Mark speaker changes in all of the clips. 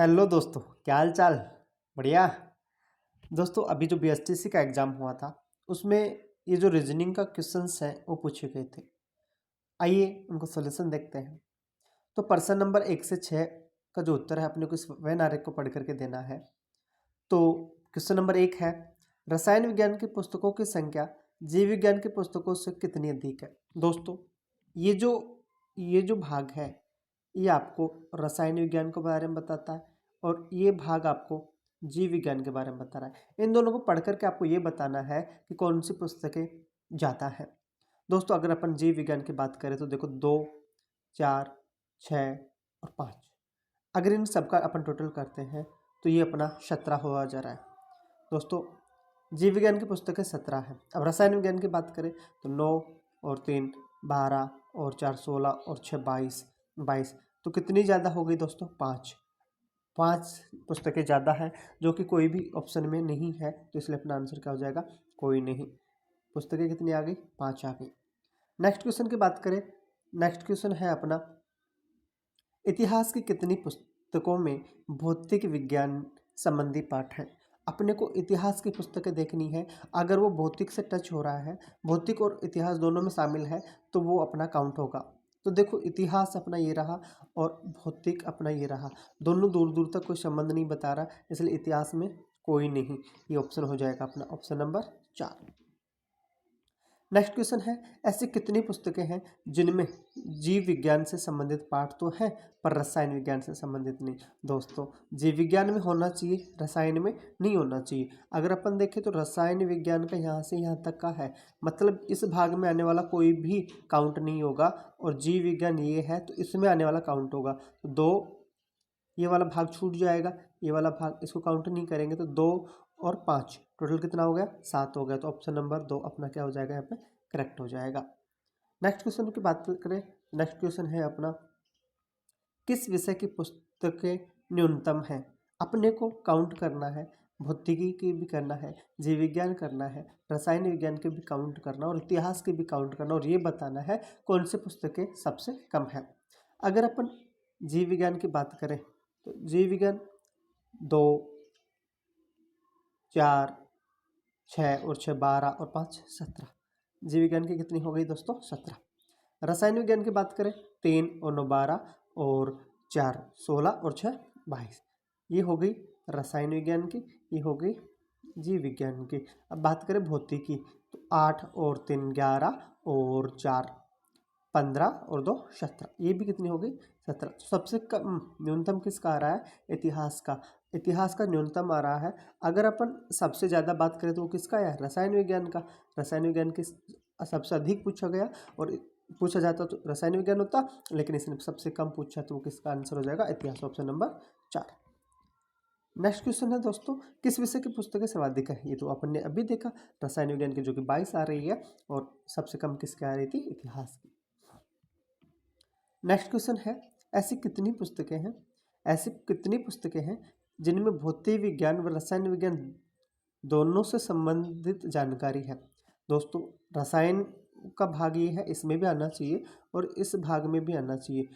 Speaker 1: Hello दोस्तों, क्या हाल चाल। बढ़िया। दोस्तों, अभी जो बीएसटीसी का एग्ज़ाम हुआ था उसमें ये जो रीजनिंग का क्वेश्चंस हैं वो पूछे गए थे। आइए उनको सॉल्यूशन देखते हैं। तो प्रश्न नंबर 1 से 6 का जो उत्तर है अपने को इस वेन आरेख को पढ़ करके देना है। तो क्वेश्चन नंबर 1 है, रसायन विज्ञान की पुस्तकों की संख्या जीव विज्ञान की पुस्तकों से कितनी अधिक है। दोस्तों, ये जो भाग है ये आपको रसायन विज्ञान के बारे में बताता है और ये भाग आपको जीव विज्ञान के बारे में बता रहा है। इन दोनों को पढ़ करके आपको ये बताना है कि कौन सी पुस्तकें ज़्यादा है। दोस्तों, अगर अपन जीव विज्ञान की बात करें तो देखो 2, 4, 6 और 5। अगर इन सबका अपन टोटल करते हैं तो ये अपना 17 हुआ जा रहा है। दोस्तों, जीव विज्ञान की पुस्तकें 17 है। अब रसायन विज्ञान की बात करें तो 9 और 3 12 और 4 16 और 6 22। तो कितनी ज़्यादा हो गई दोस्तों? 5 पुस्तकें ज़्यादा हैं, जो कि कोई भी ऑप्शन में नहीं है। तो इसलिए अपना आंसर क्या हो जाएगा? कोई नहीं। पुस्तकें कितनी आ गई? 5 आ गई। नेक्स्ट क्वेश्चन की बात करें। नेक्स्ट क्वेश्चन है अपना, इतिहास की कितनी पुस्तकों में भौतिक विज्ञान संबंधी पाठ है। अपने को इतिहास की पुस्तकें देखनी है। अगर वो भौतिक से टच हो रहा है, भौतिक और इतिहास दोनों में शामिल है, तो वो अपना काउंट होगा। तो देखो, इतिहास अपना ये रहा और भौतिक अपना ये रहा। दोनों दूर दूर तक कोई संबंध नहीं बता रहा, इसलिए इतिहास में कोई नहीं। ये ऑप्शन हो जाएगा अपना ऑप्शन नंबर 4। नेक्स्ट क्वेश्चन है, ऐसी कितनी पुस्तकें हैं जिनमें जीव विज्ञान से संबंधित पाठ तो है पर रसायन विज्ञान से संबंधित नहीं। दोस्तों, जीव विज्ञान में होना चाहिए, रसायन में नहीं होना चाहिए। अगर अपन देखें तो रसायन विज्ञान का यहाँ से यहाँ तक का है, मतलब इस भाग में आने वाला कोई भी काउंट नहीं होगा। और जीव विज्ञान ये है तो इसमें आने वाला काउंट होगा। तो 2, ये वाला भाग छूट जाएगा, ये वाला भाग इसको काउंट नहीं करेंगे। तो 2 और 5 टोटल कितना हो गया? 7 हो गया। तो ऑप्शन नंबर 2 अपना क्या हो जाएगा? यहाँ पे करेक्ट हो जाएगा। नेक्स्ट क्वेश्चन की बात करें। नेक्स्ट क्वेश्चन है अपना, किस विषय की पुस्तकें न्यूनतम है। अपने को काउंट करना है, भौतिकी की भी करना है, जीव विज्ञान करना है, रसायन विज्ञान के भी काउंट करना और इतिहास के भी काउंट करना और ये बताना है कौन सी पुस्तकें सबसे कम है। अगर अपन जीव विज्ञान की बात करें तो जीव विज्ञान 2, 4, 6 और 6 12 और 5 17। जीव विज्ञान की कितनी हो गई दोस्तों? 17। रसायन विज्ञान की बात करें, 3 और 9 12 और 4 16 और 6 22। ये हो गई रसायन विज्ञान की, ये हो गई जीव विज्ञान की। अब बात करें भौतिकी तो 8 और 3 11 और 4 15 और 2 17। ये भी कितनी हो गई? 17। सबसे कम न्यूनतम किसका आ रहा है? इतिहास का। इतिहास का न्यूनतम आ रहा है। अगर अपन सबसे ज़्यादा बात करें तो वो किसका है? रसायन विज्ञान का। रसायन विज्ञान की सबसे अधिक पूछा गया और पूछा जाता तो रसायन विज्ञान होता, लेकिन इसने सबसे कम पूछा तो वो किसका आंसर हो जाएगा? इतिहास, ऑप्शन नंबर 4। नेक्स्ट क्वेश्चन है दोस्तों, किस विषय की पुस्तकें सर्वाधिक है। ये तो अपन ने अभी देखा, रसायन विज्ञान की जो कि 22 आ रही है और सबसे कम किसकी आ रही थी? इतिहास की। नेक्स्ट क्वेश्चन है, ऐसी कितनी पुस्तकें हैं जिनमें भौतिक विज्ञान व रसायन विज्ञान दोनों से संबंधित जानकारी है। दोस्तों, रसायन का भाग ये है, इसमें भी आना चाहिए और इस भाग में भी आना चाहिए।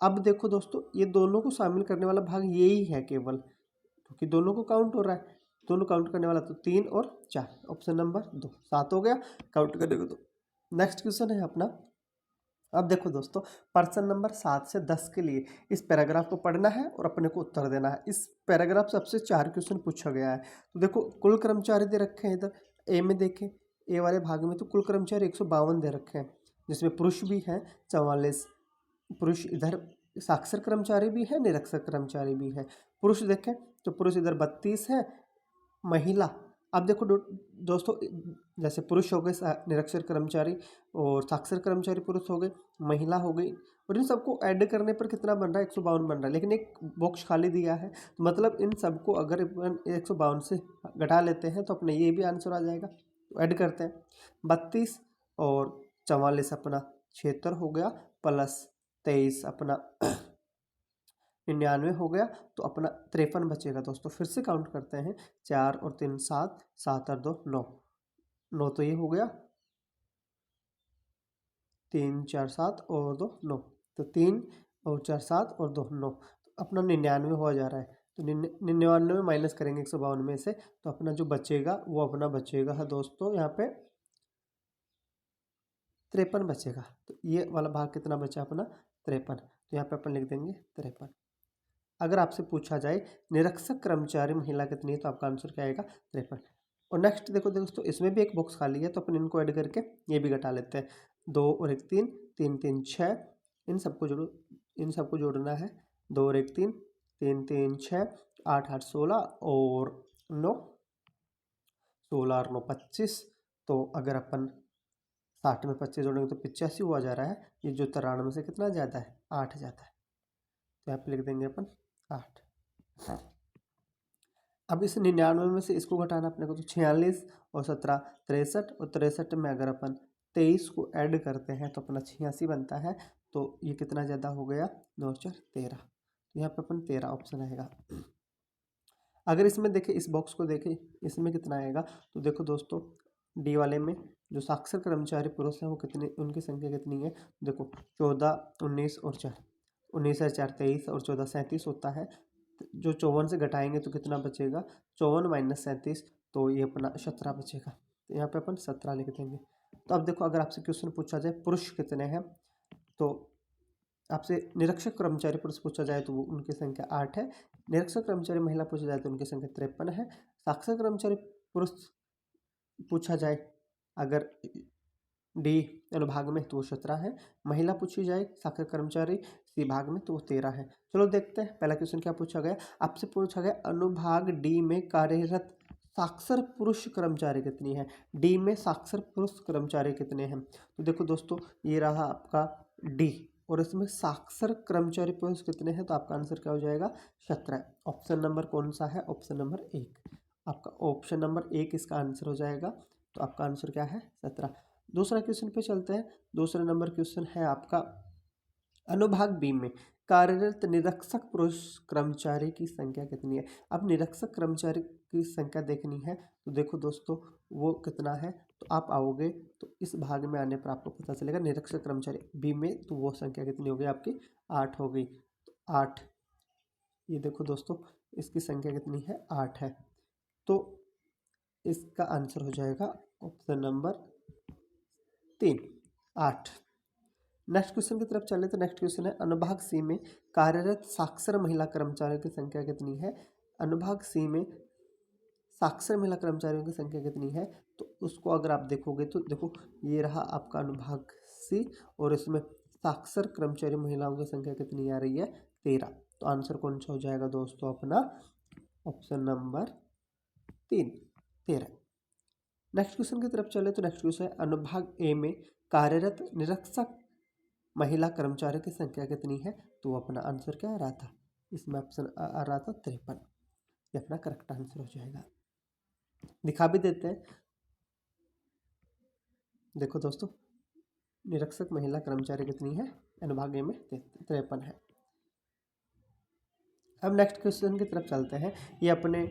Speaker 1: अब देखो दोस्तों, ये दोनों को शामिल करने वाला भाग यही है केवल, क्योंकि दोनों को काउंट हो रहा है। दोनों काउंट करने वाला तो 3 और 4, ऑप्शन नंबर 2 7 हो गया काउंट करने को। तो नेक्स्ट क्वेश्चन है अपना। अब देखो दोस्तों, प्रश्न नंबर 7 से 10 के लिए इस पैराग्राफ को पढ़ना है और अपने को उत्तर देना है। इस पैराग्राफ से सबसे 4 क्वेश्चन पूछा गया है। तो देखो, कुल कर्मचारी दे रखे हैं इधर ए में, देखें ए वाले भाग में तो कुल कर्मचारी 152 दे रखे हैं, जिसमें पुरुष भी हैं 44 पुरुष। इधर साक्षर कर्मचारी भी है, निरक्षर कर्मचारी भी है। पुरुष देखें तो पुरुष इधर 32 है, महिला। अब देखो दोस्तों, जैसे पुरुष हो गए निरक्षर कर्मचारी और साक्षर कर्मचारी पुरुष हो गए, महिला हो गई, और इन सबको ऐड करने पर कितना बन रहा है? 152 बन रहा है। लेकिन एक बॉक्स खाली दिया है, तो मतलब इन सबको अगर 152 से घटा लेते हैं तो अपने ये भी आंसर आ जाएगा। तो ऐड करते हैं, 32 और 44 अपना 76 हो गया, प्लस 23 अपना 99 हो गया, तो अपना 53 बचेगा। दोस्तों फिर से काउंट करते हैं, 4 और 3 7, 7 और 2 9, 9 तो ये हो गया, 3 4 7 और 2 9, तो 3 और 4 7 और 2 9, तो अपना 99 हो जा रहा है। तो 99 माइनस करेंगे 152 में से, तो अपना जो बचेगा वो अपना बचेगा है दोस्तों यहाँ पे 53 बचेगा। तो ये वाला भाग कितना बचा अपना 53, तो यहाँ पे अपन लिख देंगे 53। अगर आपसे पूछा जाए निरक्षक कर्मचारी महिला कितनी है, तो आपका आंसर क्या आएगा 53। और नेक्स्ट देखो दोस्तों, इसमें भी एक बॉक्स खाली है, तो अपन इनको ऐड करके ये भी घटा लेते हैं। 2 और 1 3, 3 3 6, इन सबको जोड़ना है। 2 और 1 3, 3 3 6, 8 8 16 और 9 16 और 9 25। तो अगर अपन 60 में 25 जोड़ेंगे तो 85 हुआ जा रहा है। ये जो 93 से कितना ज़्यादा है 8 ज़्यादा है, तो यहाँ पे लिख देंगे अपन 8। अब इस 99 में से इसको घटाना अपने को, तो 46 और 17 63, और 63 में अगर अपन 23 को ऐड करते हैं तो अपना 86 बनता है। तो ये कितना ज़्यादा हो गया 9 4 13, तो यहाँ पे अपन 13 ऑप्शन आएगा। अगर इसमें देखें, इस बॉक्स को देखें, इसमें कितना आएगा, तो देखो दोस्तों डी वाले में जो साक्षर कर्मचारी पुरुष हैं वो कितने, उनकी संख्या कितनी है, देखो 14 19 और 4, 19 और 4 23 और 14 37 होता है। जो 54 से घटाएंगे तो कितना बचेगा, 54 माइनस 37, तो ये अपना 17 बचेगा। तो यहाँ पे अपन 17 लिख देंगे। तो अब देखो, अगर आपसे क्वेश्चन पूछा जाए पुरुष कितने हैं, तो आपसे निरक्षक कर्मचारी पुरुष पूछा जाए तो वो उनकी संख्या 8 है। निरक्षक कर्मचारी महिला पूछा जाए तो उनकी संख्या 53 है। साक्षर कर्मचारी पुरुष पूछा जाए अगर डी अनुभाग में तो वो 17 है। महिला पूछी जाए साक्षर कर्मचारी सी भाग में तो वो 13 है। चलो देखते हैं पहला क्वेश्चन क्या पूछा गया। आपसे पूछा गया अनुभाग डी में कार्यरत साक्षर पुरुष कर्मचारी कितनी है। डी में साक्षर पुरुष कर्मचारी कितने हैं, तो देखो दोस्तों ये रहा आपका डी, और इसमें साक्षर कर्मचारी पुरुष कितने हैं, तो आपका आंसर क्या हो जाएगा 17। ऑप्शन नंबर कौन सा है, ऑप्शन नंबर 1, आपका ऑप्शन नंबर 1 इसका आंसर हो जाएगा। तो आपका आंसर क्या है 17। दूसरा क्वेश्चन पे चलते हैं। दूसरा नंबर क्वेश्चन है आपका अनुभाग बी में कार्यरत निरक्षक पुरुष कर्मचारी की संख्या कितनी है। अब निरक्षक कर्मचारी की संख्या देखनी है, तो देखो दोस्तों वो कितना है, तो आप आओगे तो इस भाग में आने पर आपको पता चलेगा निरक्षक कर्मचारी बी में, तो वो संख्या कितनी हो गई आपकी 8 हो गई। तो 8, ये देखो दोस्तों इसकी संख्या कितनी है 8 है, तो इसका आंसर हो जाएगा ऑप्शन नंबर 3 8। नेक्स्ट क्वेश्चन की तरफ चले तो नेक्स्ट क्वेश्चन है अनुभाग सी में कार्यरत साक्षर महिला कर्मचारियों की संख्या कितनी है। अनुभाग सी में साक्षर महिला कर्मचारियों की संख्या कितनी है, तो उसको अगर आप देखोगे तो देखो ये रहा आपका अनुभाग सी, और इसमें साक्षर कर्मचारी महिलाओं की संख्या कितनी आ रही है 13। तो आंसर कौन सा हो जाएगा दोस्तों अपना ऑप्शन नंबर 3 13। नेक्स्ट क्वेश्चन की तरफ चले तो नेक्स्ट क्वेश्चन है अनुभाग ए में कार्यरत निरक्षक महिला कर्मचारी की संख्या कितनी है, तो अपना आंसर क्या आ रहा था, इसमें ऑप्शन आ रहा था 53। ये अपना करेक्ट आंसर हो जाएगा। दिखा भी देते हैं, देखो दोस्तों निरक्षक महिला कर्मचारी कितनी है अनुभाग ए में 53 है। अब नेक्स्ट क्वेश्चन की तरफ चलते हैं। ये अपने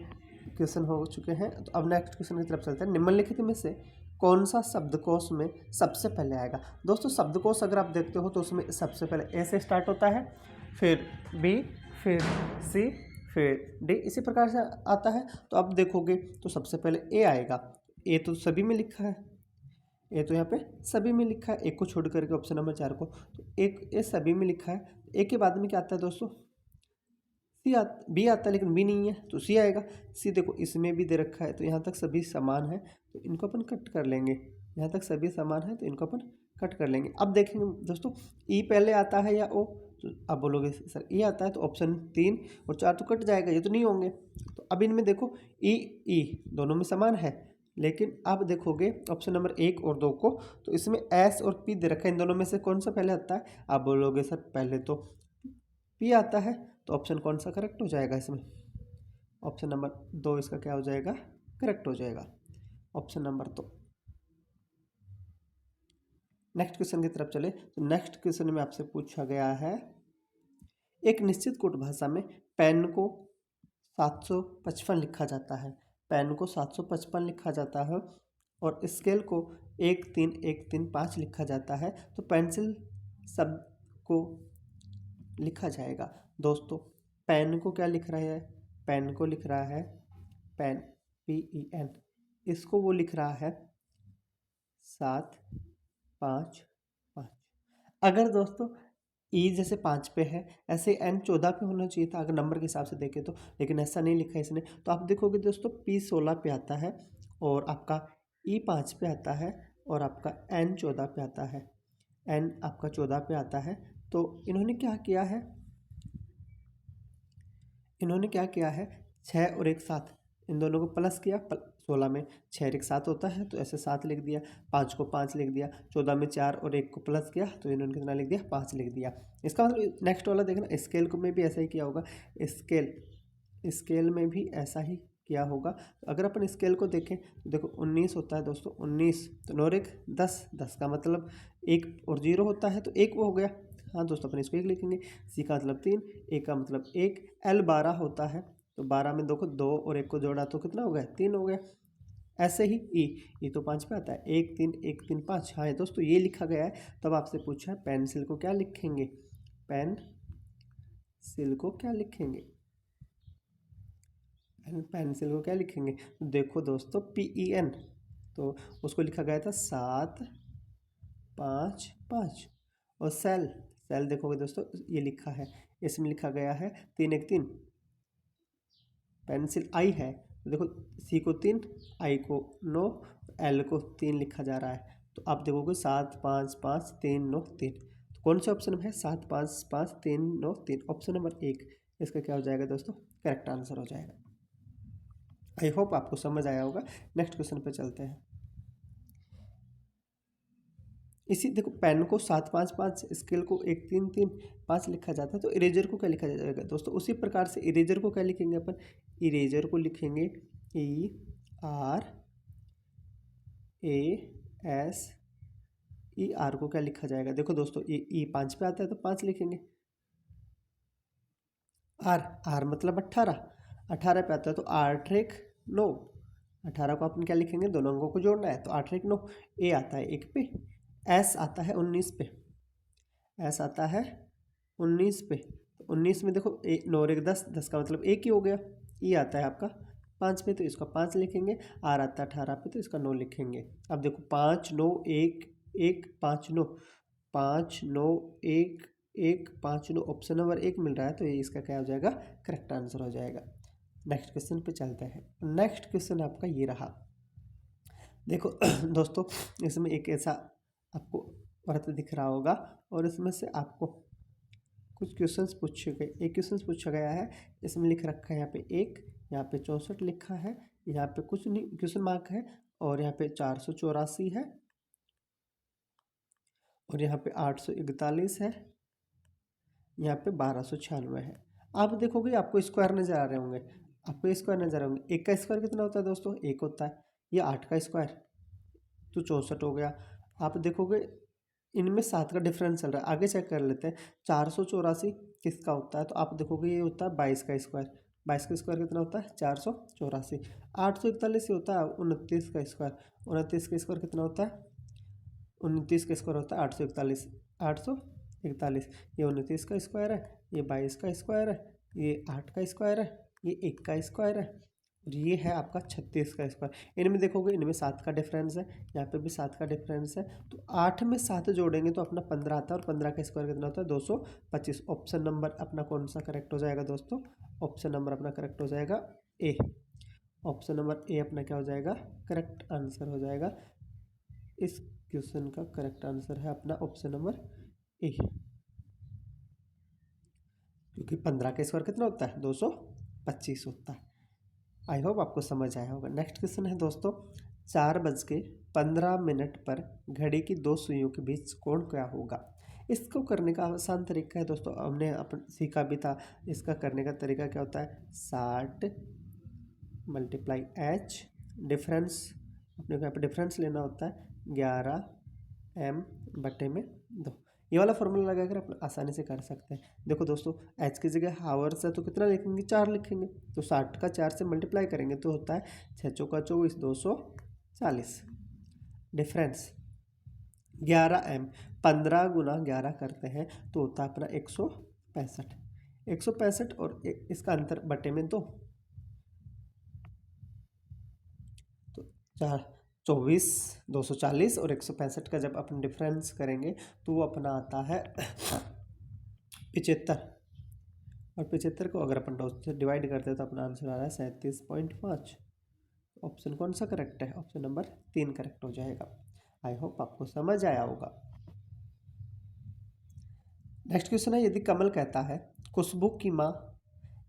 Speaker 1: क्वेश्चन हो चुके हैं, तो अब नेक्स्ट क्वेश्चन की तरफ चलते हैं। निम्नलिखित में से कौन सा शब्दकोश में सबसे पहले आएगा। दोस्तों शब्दकोश अगर आप देखते हो तो उसमें सबसे पहले ए से स्टार्ट होता है, फिर बी, फिर सी, फिर डी, इसी प्रकार से आता है। तो अब देखोगे तो सबसे पहले ए आएगा। ए तो सभी में लिखा है, ए तो यहाँ पे सभी में लिखा है, एक को छोड़ करके ऑप्शन नंबर 4 को, तो एक ए सभी में लिखा है। ए के बाद में क्या आता है दोस्तों बी आता है, लेकिन बी नहीं है तो सी आएगा। सी देखो इसमें भी दे रखा है, तो यहाँ तक सभी समान है तो इनको अपन कट कर लेंगे। यहाँ तक सभी समान है तो इनको अपन कट कर लेंगे। अब देखेंगे दोस्तों ई पहले आता है या ओ, तो अब बोलोगे सर ई आता है, तो ऑप्शन 3 और 4 तो कट जाएगा, ये तो नहीं होंगे। तो अब इनमें देखो ई दोनों में समान है, लेकिन अब देखोगे ऑप्शन नंबर 1 और 2 को, तो इसमें एस और पी दे रखा है। इन दोनों में से कौन सा पहले आता है, आप बोलोगे सर पहले तो पी आता है, तो ऑप्शन कौन सा करेक्ट हो जाएगा इसमें, ऑप्शन नंबर 2 इसका क्या हो जाएगा करेक्ट हो जाएगा, ऑप्शन नंबर 2। नेक्स्ट क्वेश्चन की तरफ चले तो नेक्स्ट क्वेश्चन में आपसे पूछा गया है एक निश्चित कोट भाषा में पेन को 755 लिखा जाता है। पेन को 755 लिखा जाता है और स्केल को 1 3 1 3 5 लिखा जाता है, तो पेंसिल शब्द को लिखा जाएगा। दोस्तों पेन को क्या लिख रहा है, पेन को लिख रहा है पेन, PEN, इसको वो लिख रहा है 7 5 5। अगर दोस्तों ई जैसे 5 पे है, ऐसे एन 14 पे होना चाहिए था अगर नंबर के हिसाब से देखें तो, लेकिन ऐसा नहीं लिखा है इसने। तो आप देखोगे दोस्तों पी 16 पे आता है और आपका ई 5 पे आता है और आपका एन 14 पे आता है, एन आपका 14 पे आता है। तो इन्होंने क्या किया है, इन्होंने क्या किया है 6 और एक 7 इन दोनों को प्लस किया। 16 में 6 और एक 7 होता है तो ऐसे 7 लिख दिया, 5 को 5 लिख दिया, 14 में 4 और 1 को प्लस किया तो इन्होंने कितना लिख दिया 5 लिख दिया। इसका मतलब नेक्स्ट वाला देखना, स्केल को में भी ऐसा ही किया होगा, स्केल में भी ऐसा ही किया होगा। तो अगर अपन स्केल को देखें तो देखो 19 होता है दोस्तों, 19 तो 9 और 1 10, 10 का मतलब 1 और 0 होता है तो 1 वो हो गया। हाँ दोस्तों अपन इसको 1 लिखेंगे। सी का मतलब 3, ए का मतलब 1, एल 12 होता है तो 12 में 2 को 2 और 1 को जोड़ा तो कितना हो गया 3 हो गया। ऐसे ही ई तो 5 पे आता है, 1 3 1 3 5। हाँ दोस्तों ये लिखा गया है। तब आपसे पूछा है पेंसिल को क्या लिखेंगे, पेंसिल को क्या लिखेंगे, पेंसिल को क्या लिखेंगे। देखो दोस्तों PEN तो उसको लिखा गया था 7 5 5। और सेल देखोगे दोस्तों ये लिखा है, इसमें लिखा गया है 3 1 3। पेंसिल आई है तो देखो सी को 3, आई को 9, एल को 3 लिखा जा रहा है। तो आप देखोगे 7 5 5 3 9 3। तो कौन सा ऑप्शन है 7 5 5 3 9 3, ऑप्शन नंबर 1 इसका क्या हो जाएगा दोस्तों, करेक्ट आंसर हो जाएगा। आई होप आपको समझ आया होगा। नेक्स्ट क्वेश्चन पे चलते हैं। इसी देखो पेन को 7 5 5, स्केल को 1 3 3 5 लिखा जाता है तो इरेजर को क्या लिखा जाएगा दोस्तों, उसी प्रकार से इरेजर को क्या लिखेंगे अपन, इरेजर को लिखेंगे ERASER को क्या लिखा जाएगा। देखो दोस्तों ये ई 5 पे आता है तो 5 लिखेंगे। आर मतलब 18, 18 पे आता है तो 8 1 9, 18 को अपन क्या लिखेंगे, दोनों अंकों को जोड़ना है तो 8 1 9। ए आता है 1 पे, एस आता है 19 पे, एस आता है 19 पे। तो 19 में देखो 9 और 1 10, 10 का मतलब 1 ही हो गया। ई आता है आपका 5 पे तो इसका 5 लिखेंगे, आर आता है 18 पे तो इसका 9 लिखेंगे। अब देखो 5 9 1 1 5 9, 5 9 1 1 5 9, ऑप्शन नंबर 1 मिल रहा है तो ये इसका क्या हो जाएगा, करेक्ट आंसर हो जाएगा। नेक्स्ट क्वेश्चन पे चलते हैं। नेक्स्ट क्वेश्चन आपका ये रहा। देखो दोस्तों इसमें एक ऐसा आपको वृत्त दिख रहा होगा और इसमें से आपको कुछ क्वेश्चंस पूछे गए, एक क्वेश्चन पूछा गया है। इसमें लिख रखा है यहाँ पे 1, यहाँ पे 64 लिखा है, यहाँ पे कुछ नहीं क्वेश्चन मार्क है, और यहाँ पे 484 है, और यहाँ पे 841 है, यहाँ पे 1296 है। आप देखोगे आपको स्क्वायर नजर आ रहे होंगे, आपको स्क्वायर नजर आ रहे होंगे। 1 का स्क्वायर कितना होता है दोस्तों, 1 होता है। ये 8 का स्क्वायर तो 64 हो गया। आप देखोगे इनमें 7 का डिफरेंस चल रहा है, आगे चेक कर लेते हैं। 484 किसका होता है, तो आप देखोगे ये होता है 22 का स्क्वायर। 22 का स्क्वायर कितना होता है 484। 841 ये होता है 29 का स्क्वायर। 29 का स्क्वायर कितना होता है, 29 का स्क्वायर होता है 841। 841 ये 29 का स्क्वायर है, ये 22 का स्क्वायर है, ये 8 का स्क्वायर है, ये 1 का स्क्वायर है, और ये है आपका 36 का स्क्वायर। इनमें देखोगे इनमें 7 का डिफरेंस है, यहाँ पे भी 7 का डिफरेंस है। तो 8 में 7 जोड़ेंगे तो अपना 15 आता है, और 15 का स्क्वायर कितना होता है 225। ऑप्शन नंबर अपना कौन सा करेक्ट हो जाएगा दोस्तों, ऑप्शन नंबर अपना करेक्ट हो जाएगा ए। ऑप्शन नंबर ए अपना क्या हो जाएगा, करेक्ट आंसर हो जाएगा। इस क्वेश्चन का करेक्ट आंसर है अपना ऑप्शन नंबर ए, क्योंकि 15 का स्क्वायर कितना होता है 225 होता है। आई होप आपको समझ आया होगा। नेक्स्ट क्वेश्चन है दोस्तों, 4:15 पर घड़ी की 2 सुइयों के बीच कोण क्या होगा। इसको करने का आसान तरीका है दोस्तों, हमने अपन सीखा भी था। इसका करने का तरीका क्या होता है, 60 × H, डिफरेंस अपने को यहाँ पे डिफरेंस लेना होता है 11m/2। ये वाला फॉर्मूला लगाकर आप आसानी से कर सकते हैं। देखो दोस्तों एच की जगह हावर्स है तो कितना लिखेंगे 4 लिखेंगे, तो 60 का 4 से मल्टीप्लाई करेंगे तो होता है 6 चौका 24 240। डिफरेंस 11m, 15 गुना 11 करते हैं तो होता है अपना 165। 165 और इसका अंतर बटे में 2, चार 24, 240 और 165 का जब अपन डिफरेंस करेंगे तो वो अपना आता है 75। और 75 को अगर अपन 2 से डिवाइड करते हैं तो अपना आंसर आ रहा है 37.5। ऑप्शन कौन सा करेक्ट है? ऑप्शन नंबर 3 करेक्ट हो जाएगा। आई होप आपको समझ आया होगा। नेक्स्ट क्वेश्चन है, यदि कमल कहता है खुशबू की माँ।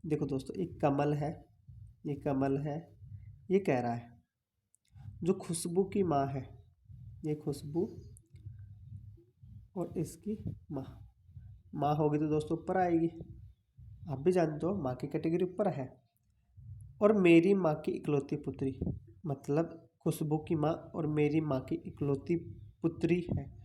Speaker 1: देखो दोस्तों, एक कमल है, ये कमल है, ये कह रहा है जो खुशबू की माँ है, ये खुशबू और इसकी माँ। माँ होगी तो दोस्तों ऊपर आएगी, आप भी जानते हो माँ की कैटेगरी ऊपर है। और मेरी माँ की इकलौती पुत्री, मतलब खुशबू की माँ और मेरी माँ की इकलौती पुत्री है।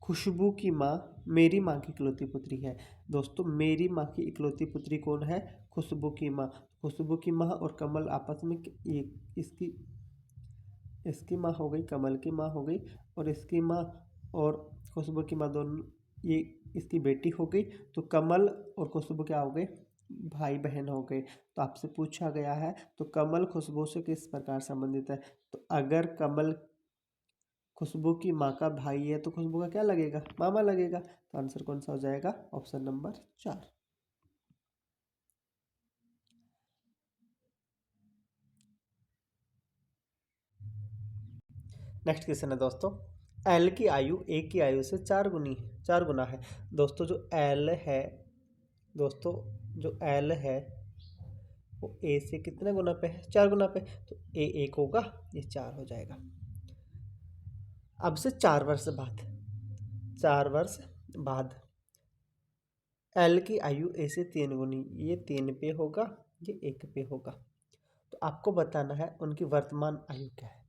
Speaker 1: खुशबू की माँ मेरी माँ की इकलौती पुत्री है। दोस्तों, मेरी माँ की इकलौती पुत्री कौन है? खुशबू की माँ। खुशबू की माँ और कमल आपस में इसकी माँ हो गई, कमल की माँ हो गई, और इसकी माँ और खुशबू की माँ दोनों, ये इसकी बेटी हो गई। तो कमल और खुशबू क्या हो गए? भाई बहन हो गए। तो आपसे पूछा गया है तो कमल खुशबू से किस प्रकार संबंधित है? तो अगर कमल खुशबू की माँ का भाई है तो खुशबू का क्या लगेगा? मामा लगेगा। तो आंसर कौन सा हो जाएगा? Option number 4। नेक्स्ट क्वेश्चन है दोस्तों, एल की आयु ए की आयु से 4 गुना है। दोस्तों जो एल है, दोस्तों जो एल है वो ए से कितने गुना पे है? 4 गुना पे। तो ए 1 होगा, ये 4 हो जाएगा। अब से 4 वर्ष बाद, 4 वर्ष बाद एल की आयु ए से 3 गुनी, ये 3 पे होगा, ये 1 पे होगा। तो आपको बताना है उनकी वर्तमान आयु क्या है।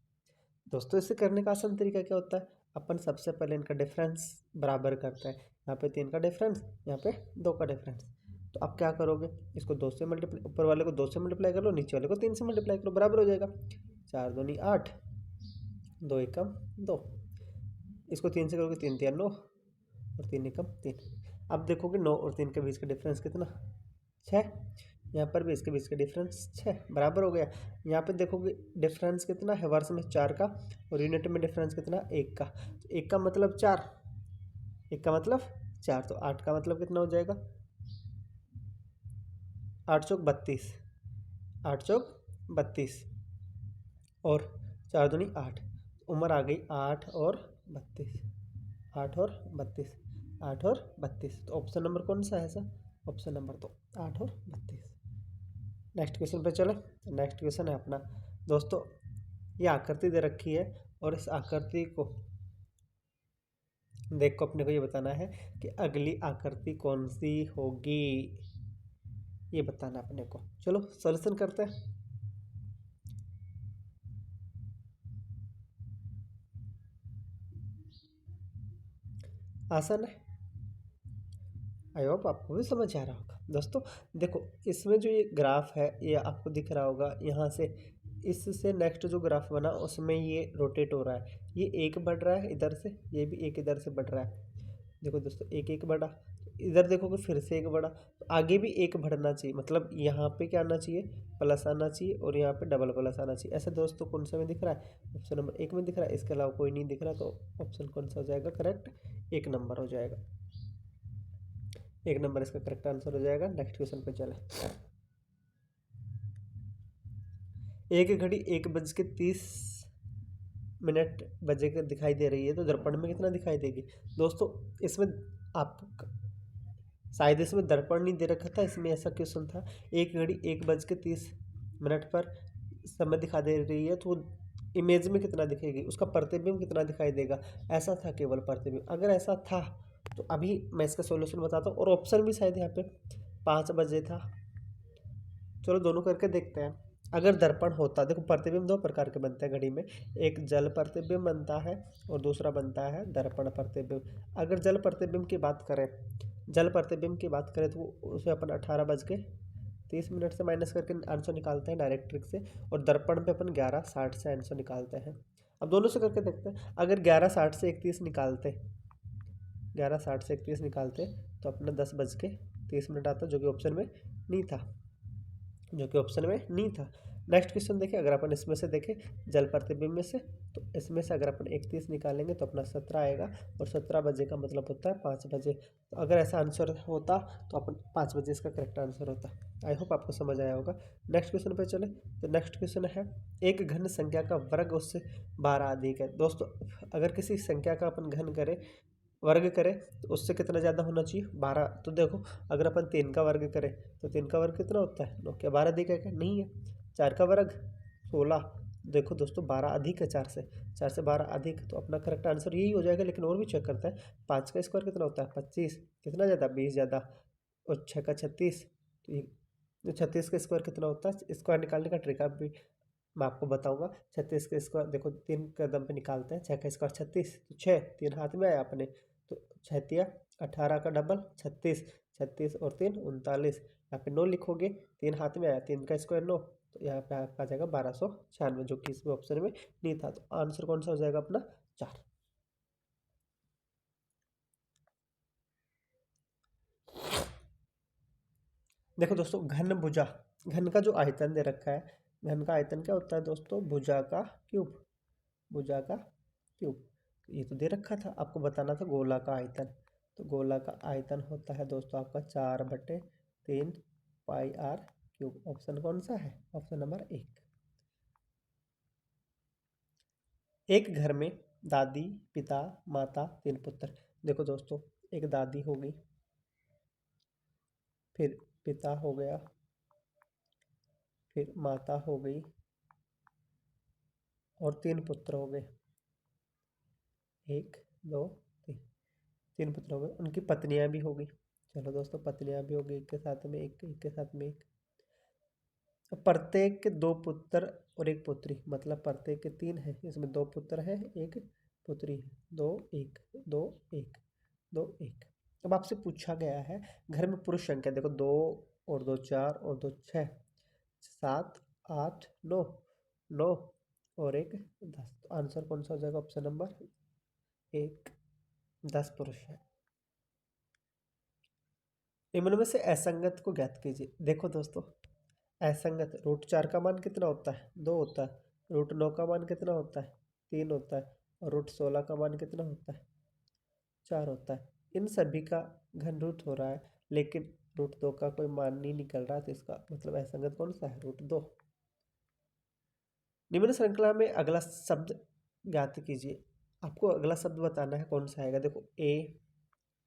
Speaker 1: दोस्तों इसे करने का आसान तरीका क्या होता है? अपन सबसे पहले इनका डिफरेंस बराबर करते हैं। यहाँ पे 3 का डिफरेंस, यहाँ पे 2 का डिफरेंस। तो आप क्या करोगे? इसको 2 से मल्टीप्लाई, ऊपर वाले को 2 से मल्टीप्लाई कर लो, नीचे वाले को 3 से मल्टीप्लाई करो, बराबर हो जाएगा। 4 दूनी 8, 2 एकम 2। इसको 3 से करोगे, 3 तिया 9 और 3 एकम 3। अब देखोगे 9 और 3 के बीच का डिफरेंस कितना? 6। यहाँ पर भी इसके बीच का डिफरेंस 6, बराबर हो गया। यहाँ पे देखोगे डिफरेंस कितना है वर्ष में? 4 का, और यूनिट में डिफरेंस कितना? 1 का। तो 1 का मतलब 4, 1 का मतलब 4, तो 8 का मतलब कितना हो जाएगा? 8 चौक 32, 8 चौक 32 और 4 दूनी 8। उम्र आ गई 8 और 32, 8 और 32, 8 और 32। तो ऑप्शन नंबर कौन सा है सर? ऑप्शन नंबर 2, 8 और 32। नेक्स्ट क्वेश्चन पे चले। नेक्स्ट क्वेश्चन है अपना दोस्तों, ये आकृति दे रखी है और इस आकृति को देख को अपने को ये बताना है कि अगली आकृति कौन सी होगी, ये बताना अपने को। चलो सॉल्यूशन करते हैं। आसान है, आई होप आपको भी समझ आ रहा होगा। दोस्तों देखो, इसमें जो ये ग्राफ है ये आपको दिख रहा होगा, यहाँ से इससे नेक्स्ट जो ग्राफ बना उसमें ये रोटेट हो रहा है, ये एक बढ़ रहा है इधर से, ये भी एक इधर से बढ़ रहा है। देखो दोस्तों, एक एक बढ़ा, इधर देखोगे फिर से एक बढ़ा, तो आगे भी एक बढ़ना चाहिए, मतलब यहाँ पे क्या आना चाहिए? प्लस आना चाहिए, और यहाँ पे डबल प्लस आना चाहिए। ऐसा दोस्तों कौन सा में दिख रहा है? ऑप्शन नंबर 1 में दिख रहा है, इसके अलावा कोई नहीं दिख रहा। तो ऑप्शन कौन सा हो जाएगा करेक्ट? 1 नंबर हो जाएगा। 1 नंबर इसका करेक्ट आंसर हो जाएगा। नेक्स्ट क्वेश्चन पे चले। एक घड़ी 1:30 बजे के दिखाई दे रही है, तो दर्पण में कितना दिखाई देगी? दोस्तों इसमें आप शायद इसमें दर्पण नहीं दे रखा था, इसमें ऐसा क्वेश्चन था। एक घड़ी 1:30 पर समय दिखा दे रही है, तो इमेज में कितना दिखेगी? उसका प्रतिबिंब कितना दिखाई देगा? ऐसा था केवल प्रतिबिंब। अगर ऐसा था तो अभी मैं इसका सॉल्यूशन बताता हूँ, और ऑप्शन भी शायद यहाँ पे 5 बजे था। चलो दोनों करके देखते हैं। अगर दर्पण होता, देखो प्रतिबिंब 2 प्रकार के बनते हैं घड़ी में, एक जल प्रतिबिंब बनता है और दूसरा बनता है दर्पण प्रतिबिंब। अगर जल प्रतिबिंब की बात करें, जल प्रतिबिंब की बात करें तो उसे अपन 18:30 से माइनस करके आंसर निकालते हैं डायरेक्ट ट्रिक से, और दर्पण पे अपन 11:60 से आंसर निकालते हैं। अब दोनों से करके देखते हैं। अगर 11:60 से 31 निकालते, 11:60 से 31 निकालते तो अपना 10:30 आता, जो कि ऑप्शन में नहीं था। जो कि ऑप्शन में नहीं था। नेक्स्ट क्वेश्चन देखिए, अगर अपन इसमें से देखें जल प्रतिबिंब में से, तो इसमें से अगर अपन 31 निकालेंगे तो अपना 17 आएगा, और 17 बजे का मतलब होता है 5 बजे। तो अगर ऐसा आंसर होता तो अपन 5 बजे इसका करेक्ट आंसर होता। आई होप आपको समझ आया होगा। नेक्स्ट क्वेश्चन पे चले, तो नेक्स्ट क्वेश्चन है, एक घन संख्या का वर्ग उससे 12 अधिक है। दोस्तों अगर किसी संख्या का अपन घन करें, वर्ग करें, तो उससे कितना ज़्यादा होना चाहिए, 12। तो देखो अगर अपन 3 का वर्ग करें तो 3 का वर्ग कितना होता है, 9। क्या 12 अधिक है क्या, नहीं है। 4 का वर्ग 16। देखो दोस्तों 12 अधिक है 4 से, 4 से 12 अधिक, तो अपना करेक्ट आंसर यही हो जाएगा। लेकिन और भी चेक करते हैं, 5 का स्क्वायर कितना होता है 25, कितना ज़्यादा 20 ज़्यादा, और 6 का 36, तो ये 36 का स्क्वायर कितना होता है। स्क्वायर निकालने का ट्रिक भी मैं आपको बताऊंगा। 36 का स्क्वायर देखो 3 कदम पे निकालते हैं, 6 का स्क्वायर 36, तो 6 3 हाथ में आया अपने, तो 6 तिया 18 का डबल 36, 36 और 3 39, यहाँ पे 9 लिखोगे, 3 हाथ में आया, 3 का स्क्वायर 9, तो यहाँ पे आपका आ जाएगा 1296, जो कि इसमें ऑप्शन में नहीं था। तो आंसर कौन सा हो जाएगा अपना, 4। देखो दोस्तों घन भुजा, घन का जो आयतन दे रखा है, घन का आयतन क्या होता है दोस्तों, भुजा का क्यूब, भुजा का क्यूब। ये तो दे रखा था, आपको बताना था गोला का आयतन। तो गोला का आयतन होता है दोस्तों आपका 4/3 पाई आर क्यूब। ऑप्शन कौन सा है, ऑप्शन नंबर 1। एक घर में दादी, पिता, माता, 3 पुत्र। देखो दोस्तों एक दादी होगी, फिर पिता हो गया, फिर माता हो गई, और 3 पुत्र हो गए। 1 2 3, 3 पुत्र हो गए, उनकी पत्नियां भी हो गई। चलो दोस्तों पत्नियां भी हो गई, एक के साथ में एक, एक के साथ में एक। तो प्रत्येक के 2 पुत्र और 1 पुत्री, मतलब प्रत्येक के 3 हैं, इसमें 2 पुत्र हैं, 1 पुत्री है। 2 1 2 1 2 1। अब आपसे पूछा गया है घर में पुरुष संख्या, देखो 2 और 2 4 और 2 6, 7 8 9, 9 और 1 10। तो आंसर कौन सा हो जाएगा, ऑप्शन नंबर 1, 10 पुरुष है। निम्न में से असंगत को ज्ञात कीजिए। देखो दोस्तों असंगत, √4 का मान कितना होता है, 2 होता है। √9 का मान कितना होता है, 3 होता है। और √16 का मान कितना होता है, 4 होता है। इन सभी का घन रूट हो रहा है, लेकिन √2 का कोई मान नहीं निकल रहा, तो इसका मतलब असंगत कौन सा है, √2। निम्न श्रृंखला में अगला शब्द ज्ञात कीजिए। आपको अगला शब्द बताना है कौन सा आएगा। देखो ए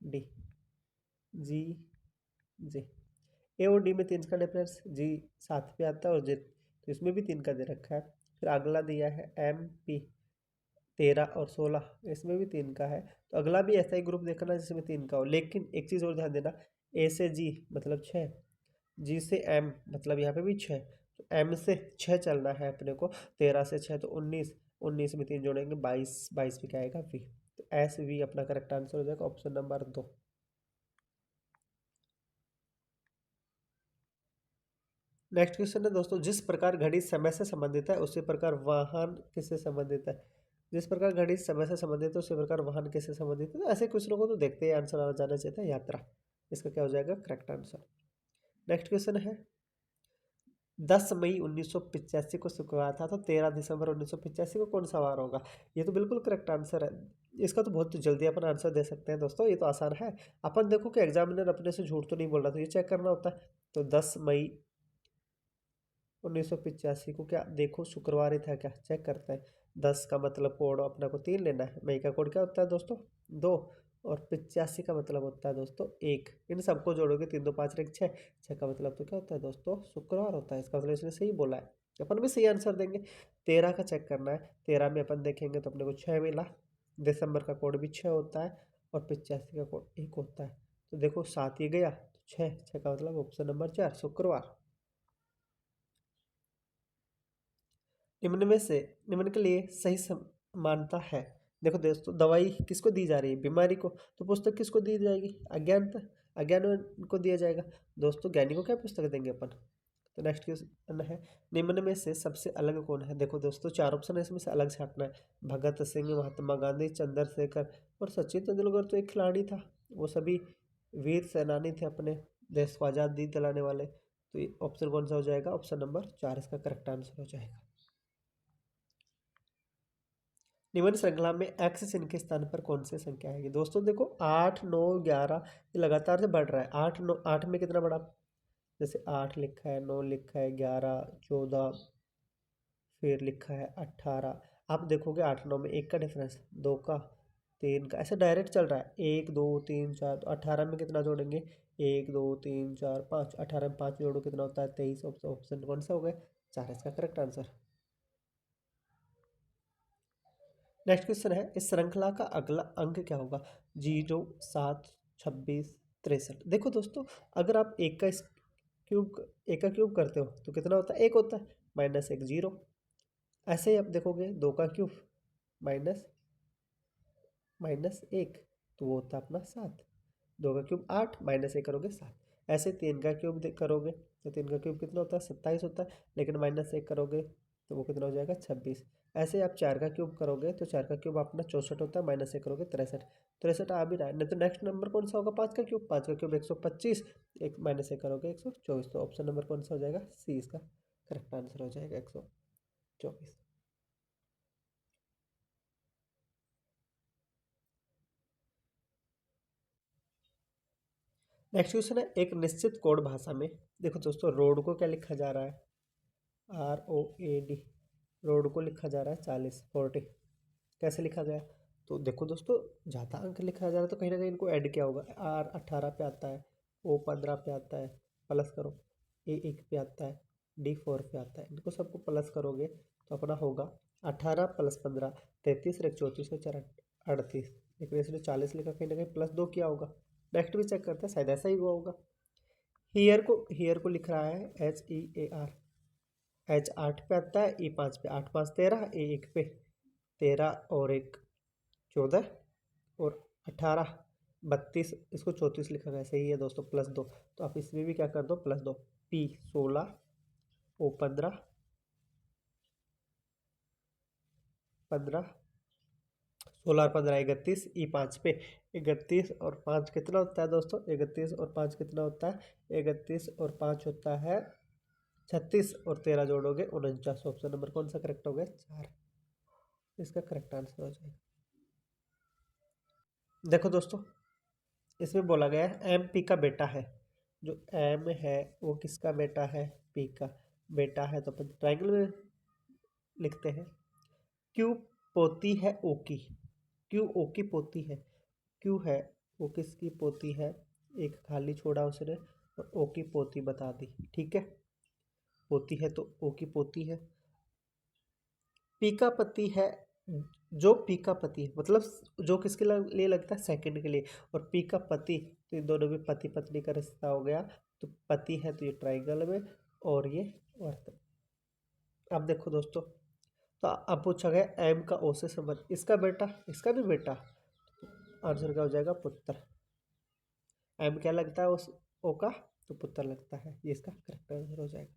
Speaker 1: डी, जी जे। ए और डी में 3 का डिफरेंस, जी साथ पे आता है और जे, तो इसमें भी 3 का दे रखा है। फिर अगला दिया है एम पी, 13 और 16, इसमें भी 3 का है। तो अगला भी ऐसा ही ग्रुप देखना जिसमें 3 का हो। लेकिन एक चीज़ और ध्यान देना, ए से जी मतलब 6, जी से एम मतलब यहाँ पे भी 6, तो एम से 6 चलना है अपने को। 13 से 6 तो 19, 19 में 3 जोड़ेंगे 22, 22 में क्या आएगा वी। तो एस वी अपना करेक्ट आंसर हो जाएगा, ऑप्शन नंबर 2। नेक्स्ट क्वेश्चन है दोस्तों, जिस प्रकार घड़ी समय से संबंधित है उसी प्रकार वाहन किससे संबंधित है। जिस प्रकार घड़ी समय से संबंधित है उसी प्रकार वाहन किससे संबंधित है। तो ऐसे क्वेश्चनों को तो देखते ही आंसर आ जाना चाहिए था, यात्रा। इसका क्या हो जाएगा करेक्ट आंसर। नेक्स्ट क्वेश्चन है, 10 मई 1985 को शुक्रवार था, तो 13 दिसंबर 1985 को कौन सा वार होगा। ये तो बिल्कुल करेक्ट आंसर है। इसका तो बहुत जल्दी अपन आंसर दे सकते हैं दोस्तों, ये तो आसान है। अपन देखो कि एग्जामिनर अपने से झूठ तो नहीं बोल रहा, तो ये चेक करना होता है। तो 10 मई 1985 को क्या देखो शुक्रवार ही था क्या, चेक करते हैं। 10 का मतलब कोड अपना को 3 लेना है, मई का कोड क्या होता है दोस्तों 2, और 85 का मतलब होता है दोस्तों 1। इन सबको जोड़ोगे 3 2 5 1 6, 6 का मतलब तो क्या होता है दोस्तों शुक्रवार होता है। इसका मतलब इसने सही बोला है, अपन भी सही आंसर देंगे। 13 का चेक करना है, 13 में अपन देखेंगे तो अपने को 6 मिला। दिसंबर का कोड भी 6 होता है, और 85 का कोड 1 होता है। तो देखो 7 ही गया, तो 6, 6 का मतलब ऑप्शन नंबर 4 शुक्रवार। निम्न में से निम्न के लिए सही समानता है। देखो दोस्तों दवाई किसको दी जा रही है, बीमारी को, तो पुस्तक किसको दी जाएगी, अज्ञान, अज्ञान को दिया जाएगा। दोस्तों ज्ञानी को क्या पुस्तक देंगे अपन। तो नेक्स्ट क्वेश्चन है, निम्न में से सबसे अलग कौन है। देखो दोस्तों 4 ऑप्शन है, इसमें से अलग छांटना है। भगत सिंह, महात्मा गांधी, चंद्रशेखर और सचिन तेंदुलकर तो एक खिलाड़ी था, वो सभी वीर सेनानी थे अपने देश को आज़ादी दिलाने वाले। तो ये ऑप्शन कौन सा हो जाएगा, ऑप्शन नंबर 4 इसका करेक्ट आंसर हो जाएगा। निम्न श्रृंखला में एक्स चिन्ह के स्थान पर कौन सी संख्या आएगी। दोस्तों देखो 8 9 11 ये लगातार से बढ़ रहा है। 8 9 8 में कितना बढ़ा, जैसे 8 लिखा है, 9 लिखा है, 11 14, फिर लिखा है 18। आप देखोगे 8 9 में 1 का डिफरेंस, 2 का, 3 का, ऐसे डायरेक्ट चल रहा है। 1 2 3 4, तो 18 में कितना जोड़ेंगे, 1 2 3 4 5, 18 में 5 जोड़ो कितना होता है 23। ऑप्शन कौन सा हो गया, 4 इसका करेक्ट आंसर। नेक्स्ट क्वेश्चन है, इस श्रृंखला का अगला अंक क्या होगा। 0 7 26 63। देखो दोस्तों, अगर आप एक का क्यूब करते हो तो कितना होता है, 1 होता है, माइनस 1 0। ऐसे ही आप देखोगे 2 का क्यूब माइनस माइनस 1, तो वो होता है अपना 7। 2 का क्यूब 8, माइनस 1 करोगे 7। ऐसे 3 का क्यूब करोगे तो 3 का क्यूब कितना होता है, 27 होता है, लेकिन माइनस 1 करोगे तो वो कितना हो जाएगा, 26। ऐसे आप 4 का क्यूब करोगे तो 4 का क्यूब अपना 64 होता है, माइनस 1 करोगे 63। 63 आ भी रहा है, नहीं तो नेक्स्ट नंबर कौन सा होगा, 5 का क्यूब। 5 का क्यूब 125, एक माइनस 1 करोगे 124। तो ऑप्शन नंबर कौन सा हो जाएगा, सी इसका करेक्ट आंसर हो जाएगा 124। नेक्स्ट क्वेश्चन है, एक निश्चित कोड भाषा में, देखो दोस्तों रोड को क्या लिखा जा रहा है, ROAD, रोड को लिखा जा रहा है 40 कैसे लिखा गया। तो देखो दोस्तों, ज़्यादा अंक लिखा जा रहा है तो कहीं ना कहीं इनको ऐड किया होगा। R 18 पे आता है, O 15 पे आता है, प्लस करो, A 1 पे आता है, D 4 पे आता है, इनको सबको प्लस करोगे तो अपना होगा 18 + 15 33, 34 के 4 38। लेकिन इसने 40 लिखा, कहीं ना कहीं +2 किया होगा। नेक्स्ट भी चेक करते हैं, शायद ऐसा ही हुआ होगा। हियर को लिख रहा है HEAR। H 8 पे आता है, E 5 पे, 8 5 13, A 1 पे 13 और 1 14 और 18 32, इसको 34 लिखा गया, सही है दोस्तों, +2। तो आप इसमें भी क्या कर दो, +2। P 16, O 15 15, 16 और 15 31, E 5 पे 31 और 5 कितना होता है दोस्तों, 31 और 5 कितना होता है, 31 और 5 होता है 36, और 13 जोड़ोगे 49। ऑप्शन नंबर कौन सा करेक्ट हो गया, 4 इसका करेक्ट आंसर हो जाएगा। देखो दोस्तों, इसमें बोला गया है एम पी का बेटा है। जो एम है वो किसका बेटा है, पी का बेटा है, तो अपन ट्राइंगल में लिखते हैं। क्यू पोती है ओ की, क्यू ओ की पोती है, क्यू है वो किसकी पोती है, एक खाली छोड़ा उसने और ओ की पोती बता दी, ठीक है। पोती है तो ओ की पोती है। पी का पति है, जो पी का पति है मतलब जो किसके लिए लगता है, सेकंड के लिए। और पी का पति, तो इन दोनों में पति पत्नी का रिश्ता हो गया। तो पति है तो ये ट्राइंगल में, और ये वर्त। अब देखो दोस्तों, तो अब पूछा गया एम का ओ से संबंध, इसका बेटा, इसका भी बेटा, आंसर क्या हो जाएगा, पुत्र। एम क्या लगता है उस ओ का, तो पुत्र लगता है, ये इसका करेक्ट आंसर हो जाएगा।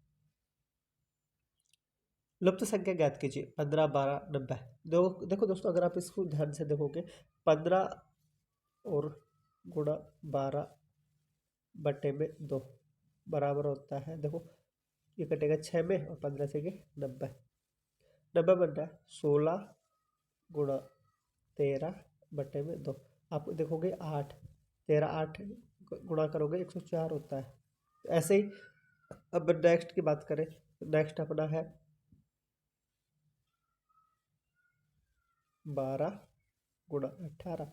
Speaker 1: लुप्त संख्या ज्ञात कीजिए, 15 12 90। देखो दोस्तों, अगर आप इसको ध्यान से देखोगे, 15 और गुणा 12/2 बराबर होता है, देखो ये कटेगा 6 में, और 15 से 90, 90 बन रहा है 16 गुणा 13/2। आप देखोगे 8, 13 8 गुणा करोगे 104 होता है। ऐसे ही अब नेक्स्ट की बात करें, नेक्स्ट अपना है 12 गुणा 18,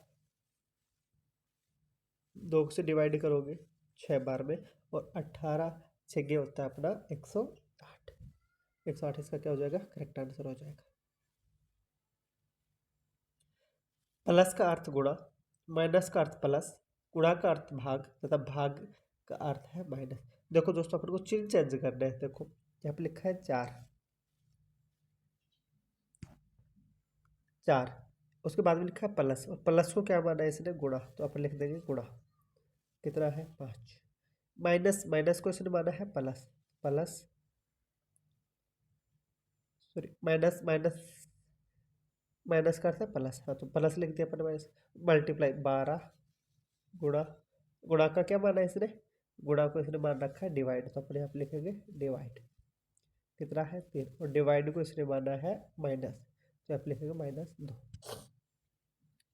Speaker 1: 2 से डिवाइड करोगे 6 बार में, और 18 छः होता है अपना 108। 108 इसका क्या हो जाएगा, करेक्ट आंसर हो जाएगा। प्लस का अर्थ गुणा, माइनस का अर्थ प्लस, गुणा का अर्थ भाग, तथा भाग का अर्थ है माइनस। देखो दोस्तों, अपन को चिन्ह चेंज करना है। देखो यहाँ पे लिखा है 4, 4, उसके बाद में लिखा है प्लस, और प्लस को क्या माना है इसने, गुणा, तो अपन लिख देंगे गुणा, कितना है 5। माइनस, माइनस को इसने माना है plus, plus sorry minus, minus minus का अर्थ है प्लस, हाँ तो प्लस लिख दिया अपन माइनस। मल्टीप्लाई 12 गुणा, गुणा का क्या माना है इसने, गुणा को इसने मान रखा है डिवाइड, तो अपने आप लिखेंगे डिवाइड, कितना है 3, और डिवाइड को इसने माना है माइनस, तो आप लिखेंगे -2।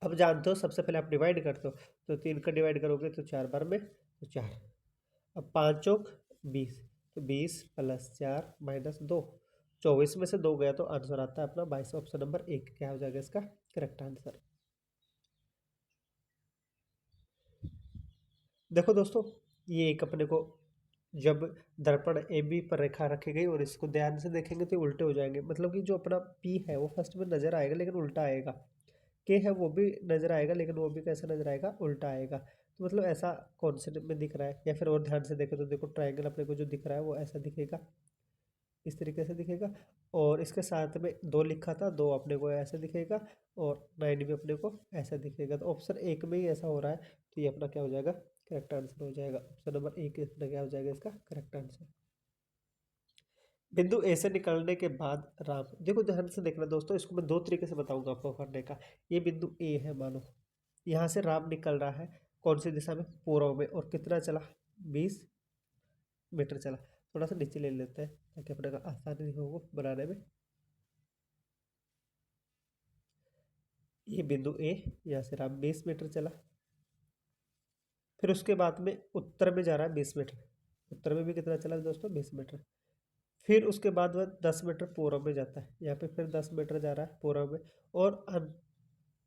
Speaker 1: अब जानते हो सबसे पहले आप डिवाइड करते हो, तो 3 का डिवाइड करोगे तो 4 बार में तो 4। अब 5 चौक 20, तो 20 + 4 -2, 24 में से 2 गया तो आंसर आता है अपना 22। ऑप्शन नंबर 1 क्या हो जाएगा इसका करेक्ट आंसर। देखो दोस्तों, ये एक अपने को जब दर्पण ए बी पर रेखा रखी गई और इसको ध्यान से देखेंगे तो उल्टे हो जाएंगे, मतलब कि जो अपना पी है वो फर्स्ट में नजर आएगा लेकिन उल्टा आएगा, के है वो भी नजर आएगा लेकिन वो भी कैसे नजर आएगा, उल्टा आएगा। तो मतलब ऐसा कौन से में दिख रहा है, या फिर और ध्यान से देखें तो देखो ट्राइंगल अपने को जो दिख रहा है वो ऐसा दिखेगा, इस तरीके से दिखेगा, और इसके साथ में 2 लिखा था, 2 अपने को ऐसे दिखेगा, और 9 भी अपने को ऐसा दिखेगा। तो ऑप्शन 1 में ही ऐसा हो रहा है, तो ये अपना क्या हो जाएगा करेक्ट आंसर हो जाएगा। ऑप्शन नंबर 1 अपना क्या हो जाएगा इसका करेक्ट आंसर। बिंदु ए से निकलने के बाद राम, देखो ध्यान से देखना दोस्तों, इसको मैं 2 तरीके से बताऊंगा आपको करने का। ये बिंदु ए है मानो, यहाँ से राम निकल रहा है कौन सी दिशा में, पूर्व में, और कितना चला 20 मीटर चला। थोड़ा सा नीचे ले लेते हैं ताकि अपने का आसानी हो बनाने में। ये बिंदु ए, यहाँ से राम 20 मीटर चला, फिर उसके बाद में उत्तर में जा रहा है 20 मीटर, उत्तर में भी कितना चला दोस्तों 20 मीटर, फिर उसके बाद वह 10 मीटर पूर्व में जाता है, यहाँ पे फिर 10 मीटर जा रहा है पूर्व में, और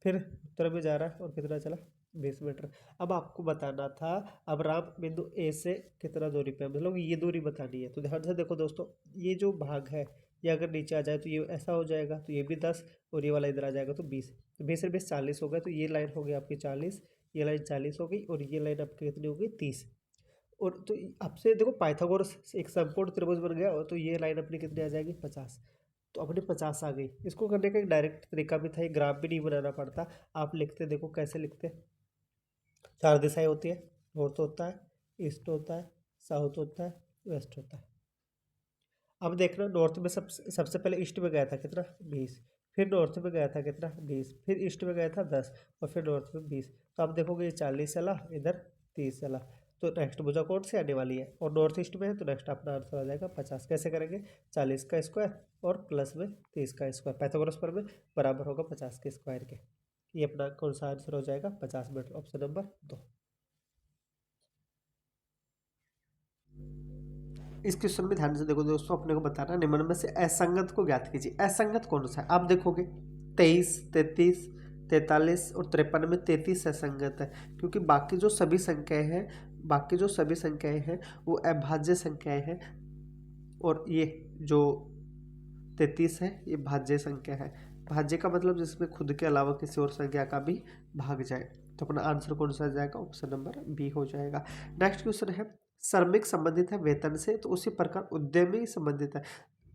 Speaker 1: फिर उत्तर में जा रहा है और कितना चला 20 मीटर। अब आपको बताना था अब राम बिंदु ए से कितना दूरी पे है, मतलब ये दूरी बतानी है। तो ध्यान से देखो दोस्तों, ये जो भाग है ये अगर नीचे आ जाए तो ये ऐसा हो जाएगा, तो ये भी 10 और ये वाला इधर आ जाएगा तो 20, तो 20 से 20 40 हो गया, तो ये लाइन हो गई आपकी 40, ये लाइन 40 हो गई, और ये लाइन आपकी कितनी हो गई 30। और तो आपसे देखो पाइथागोरस एक समकोण त्रिभुज बन गया, और तो ये लाइन अपनी कितनी आ जाएगी 50, तो अपनी 50 आ गई। इसको करने का एक डायरेक्ट तरीका भी था, एक ग्राफ भी नहीं बनाना पड़ता। आप लिखते देखो कैसे लिखते, 4 दिशाएं होती है, नॉर्थ होता है, ईस्ट होता है, साउथ होता है, वेस्ट होता है। अब देखना नॉर्थ में सबसे पहले ईस्ट में गया था कितना 20, फिर नॉर्थ में गया था कितना 20, फिर ईस्ट में गया था 10, और फिर नॉर्थ में 20। तो आप देखोगे ये 40 चला, इधर 30 चला, तो नेक्स्ट भुजा कौन सी आने वाली है, और नॉर्थ ईस्ट में है तो नेक्स्ट अपना आंसर आ जाएगा 50। कैसे करेंगे, 40 का स्क्वायर और प्लस में 30 का स्क्वायर, पाइथागोरस प्रमेय बराबर होगा 50 के स्क्वायर के। ये अपना कौन सा आंसर हो जाएगा 50 मीटर, ऑप्शन नंबर 2। इस क्वेश्चन में ध्यान से देखो दोस्तों, अपने को बताना निम्न में से असंगत को ज्ञात कीजिए। असंगत कौन सा है आप देखोगे 23, 33, 43 और 53 में 33 असंगत है, क्योंकि बाकी जो सभी संख्याएं हैं वो अभाज्य संख्याएं हैं, और ये जो 33 है ये भाज्य संख्या है। भाज्य का मतलब जिसमें खुद के अलावा किसी और संख्या का भी भाग जाए, तो अपना आंसर कौन सा जाएगा, ऑप्शन नंबर बी हो जाएगा। नेक्स्ट क्वेश्चन है, श्रमिक संबंधित है वेतन से, तो उसी प्रकार उद्यमी संबंधित है।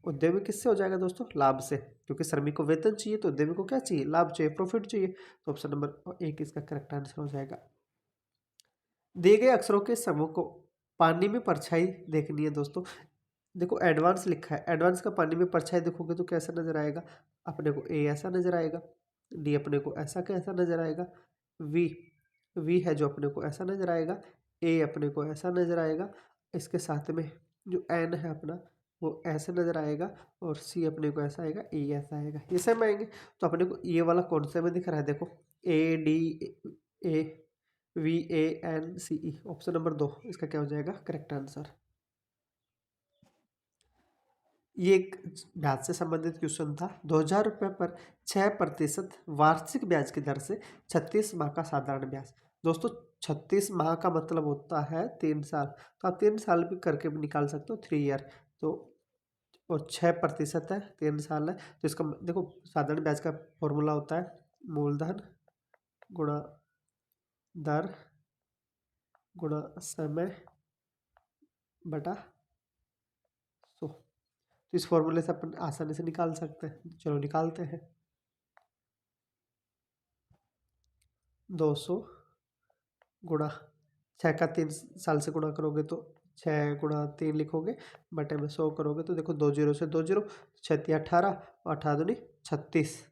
Speaker 1: उद्यमी किससे हो जाएगा दोस्तों, लाभ से, क्योंकि श्रमिक को वेतन चाहिए तो उद्यमी को क्या चाहिए, लाभ चाहिए, प्रॉफिट चाहिए, तो ऑप्शन नंबर 1 इसका करेक्ट आंसर हो जाएगा। दिए गए अक्षरों के समूह को पानी में परछाई देखनी है दोस्तों। देखो एडवांस लिखा है, एडवांस का पानी में परछाई देखोगे तो कैसा नजर आएगा, अपने को ए ऐसा नजर आएगा, डी अपने को ऐसा कैसा नजर आएगा, वी वी है जो अपने को ऐसा नजर आएगा, ए अपने को ऐसा नजर आएगा, इसके साथ में जो एन है अपना वो ऐसे नजर आएगा, और सी अपने को ऐसा आएगा, ए ऐसा आएगा, ये सेम आएंगे। तो अपने को ये वाला कौन से में दिख रहा है, देखो A D A V A N C E, option number 2 इसका क्या हो जाएगा करेक्ट आंसर। ये एक ब्याज से संबंधित क्वेश्चन था। 2000 रुपये पर 6% वार्षिक ब्याज की दर से 36 माह का साधारण ब्याज। दोस्तों 36 माह का मतलब होता है 3 साल, तो आप 3 साल भी करके भी निकाल सकते हो, 3 ईयर। तो और 6% है, 3 साल है, तो इसका देखो साधारण ब्याज का फॉर्मूला होता है मूलधन गुणा दर गुणा समय बटा 100। तो इस फॉर्मूले से अपन आसानी से निकाल सकते हैं, चलो निकालते हैं। 200 गुणा 6 का 3 साल से गुणा करोगे तो 6 × 3 लिखोगे, बटे में 100 करोगे तो देखो 2 जीरो से 2 जीरो, 6 × 18 और 18 दूनी 36,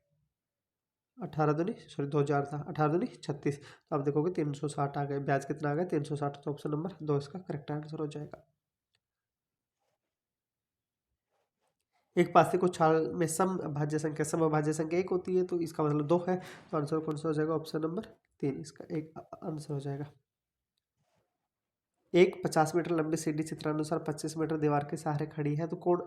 Speaker 1: 2000 था, 18 दूनी 36, तो आप देखोगे 360 आ गए, ब्याज कितना आ गया 360, तो ऑप्शन नंबर 2 इसका करेक्ट आंसर हो जाएगा। एक पासे को छाल में सम भाज्य संख्या समभाज्य संख्या 1 होती है, तो इसका मतलब 2 है, तो आंसर कौन सा हो जाएगा, ऑप्शन नंबर 3 इसका एक आंसर हो जाएगा। एक 50 मीटर लंबी सीढ़ी चित्रानुसार 25 मीटर दीवार के सहारे खड़ी है, तो कोण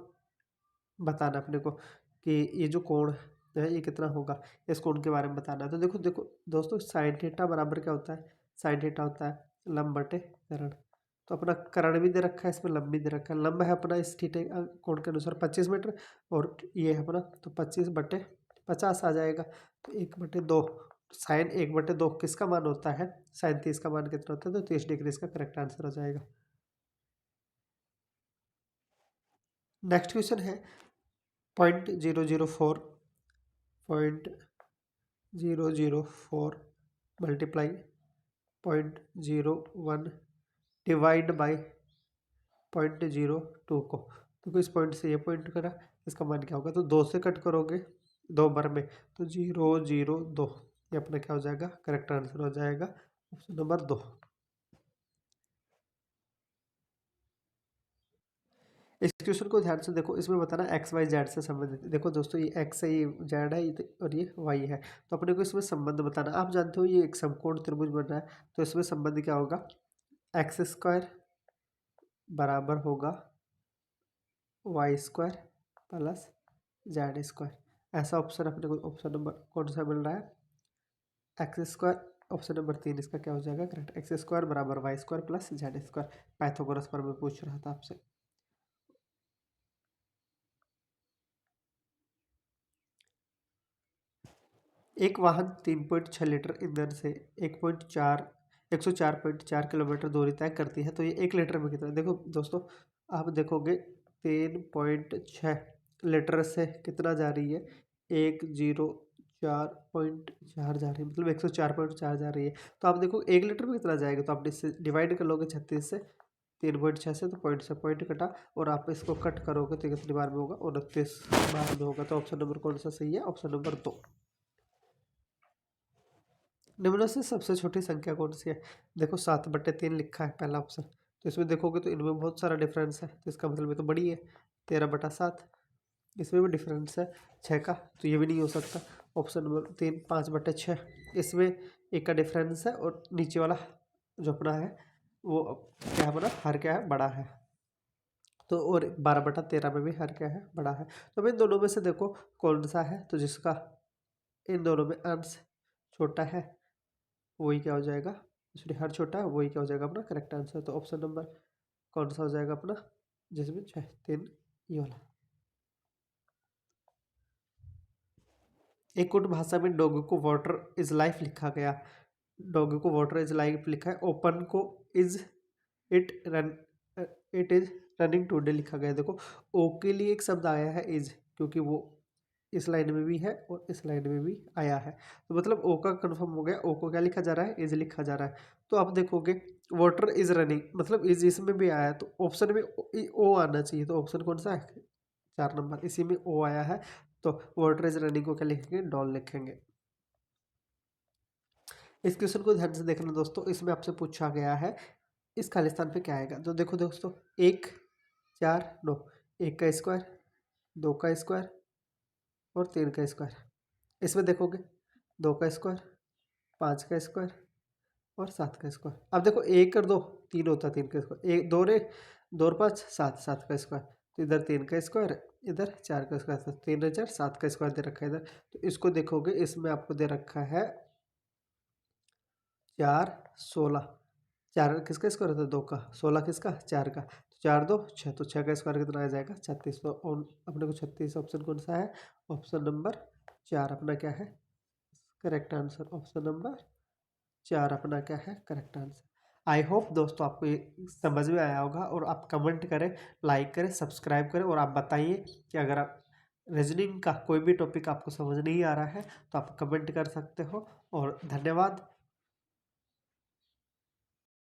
Speaker 1: बताना अपने को कि ये जो कोण है ये कितना होगा, इस कोण के बारे में बताना है। तो देखो देखो दोस्तों, साइन थीटा बराबर क्या होता है, साइन थीटा होता है लंब बटे करण। तो अपना करण भी दे रखा है, इसमें लंब भी दे रखा है। लंब है अपना इस थीटे कोण के अनुसार 25 मीटर, और ये है अपना तो 25/50 आ जाएगा, तो 1/2। साइन 1/2 किसका मान होता है, साइन 30 का मान कितना होता है, तो 30 डिग्री इसका करेक्ट आंसर हो जाएगा। नेक्स्ट क्वेश्चन है 0.004 0.004 मल्टीप्लाई 0.01 डिवाइड बाई 0.02 को, तो इस पॉइंट से ये पॉइंट करा, इसका मान क्या होगा, तो 2 से कट करोगे 2 बार में, तो 0.002 ये अपना क्या हो जाएगा, करेक्ट आंसर हो जाएगा, ऑप्शन नंबर 2। इस क्वेश्चन को ध्यान से देखो, इसमें बताना एक्स वाई जेड से संबंधित है। देखो दोस्तों, ये एक्स है, ये जेड है, और ये वाई है, तो अपने को इसमें संबंध बताना। आप जानते हो ये एक समकोण त्रिभुज बन रहा है, तो इसमें संबंध क्या होगा, एक्स स्क्वायर बराबर होगा y square plus z square. ऐसा ऑप्शन अपने को ऑप्शन नंबर कौन सा मिल रहा है, एक्स स्क्वायर, ऑप्शन नंबर 3 इसका क्या हो जाएगा करेक्ट, एक्स स्क्वायर बराबर y square plus z square. Pythagoras पर मैं पूछ रहा था आपसे। एक वाहन 3.6 लीटर ईंधन से 104 किलोमीटर दूरी तय करती है, तो ये 1 लीटर में कितना, देखो दोस्तों आप देखोगे 3.6 लीटर से कितना जा रही है, 104.4 जा रही है, मतलब 104.4 जा रही है। तो आप देखो 1 लीटर में कितना जाएगा, तो आप इससे डिवाइड कर लोगे 36 से, 3.6 से, तो पॉइंट से पॉइंट कटा, और आप इसको कट करोगे तो कितनी बार में होगा, 29 बार में होगा। तो ऑप्शन नंबर कौन सा सही है, ऑप्शन नंबर 2। निम्नों से सबसे छोटी संख्या कौन सी है, देखो 7/3 लिखा है पहला ऑप्शन, तो इसमें देखोगे तो इनमें बहुत सारा डिफरेंस है, तो इसका मतलब ये तो बड़ी है, 13/7। इसमें भी डिफरेंस है 6 का, तो ये भी नहीं हो सकता। ऑप्शन नंबर 3 5/6, इसमें 1 का डिफरेंस है, और नीचे वाला जो अपना है वो क्या है, अपना हर क्या है, बड़ा है। तो और 12/13 में भी हर क्या है, बड़ा है। तो अब इन दोनों में से देखो कौन सा है, तो जिसका इन दोनों में अंश छोटा है वही क्या हो जाएगा, सॉरी हर छोटा है वही क्या हो जाएगा अपना करेक्ट आंसर। तो ऑप्शन नंबर कौन सा हो जाएगा अपना, जिसमें 6 3 ये वाला। एक कुट भाषा में डॉग को वाटर इज लाइफ लिखा गया, डॉग को वाटर इज लाइफ लिखा है, ओपन को is it run it is running today लिखा गया है। देखो ओ के लिए एक शब्द आया है इज, क्योंकि वो इस लाइन में भी है और इस लाइन में भी आया है, तो मतलब ओ का कंफर्म हो गया, ओ को क्या लिखा जा रहा है, इज लिखा जा रहा है। तो आप देखोगे वाटर इज रनिंग, मतलब इज इसमें भी आया, तो ऑप्शन में ओ आना चाहिए, तो ऑप्शन कौन सा है, 4 नंबर, इसी में ओ आया है, तो वाटर इज रनिंग को क्या लिखेंगे, डॉल लिखेंगे। इस क्वेश्चन को ध्यान से देखना दोस्तों, इसमें आपसे पूछा गया है इस खालिस्तान पे क्या आएगा। तो देखो दोस्तों 1 4 9, 1 का स्क्वायर, 2 का स्क्वायर और 3 का स्क्वायर। इसमें देखोगे 2 का स्क्वायर, 5 का स्क्वायर और 7 का स्क्वायर। अब देखो 1 और 2 3 होता है, 3 का स्क्वायर, एक 2 रे 2 और 5 7, 7 का स्क्वायर, तो इधर 3 का स्क्वायर, इधर 4 का स्क्वायर, तो 3 और 4 7 का स्क्वायर दे रखा है इधर। तो इसको देखोगे, इसमें आपको दे रखा है 4 16, 4 किसका स्क्वायर होता है, 2 का, 16 किसका, 4 का, तो 4 2 6, तो 6 का स्क्वायर कितना आ जाएगा 36। तो अपने को 36 ऑप्शन कौन सा है, ऑप्शन नंबर 4 अपना क्या है करेक्ट आंसर, ऑप्शन नंबर 4 अपना क्या है करेक्ट आंसर। आई होप दोस्तों आपको ये समझ में आया होगा, और आप कमेंट करें, लाइक करें, सब्सक्राइब करें, और आप बताइए कि अगर आप रीजनिंग का कोई भी टॉपिक आपको समझ नहीं आ रहा है तो आप कमेंट कर सकते हो। और धन्यवाद।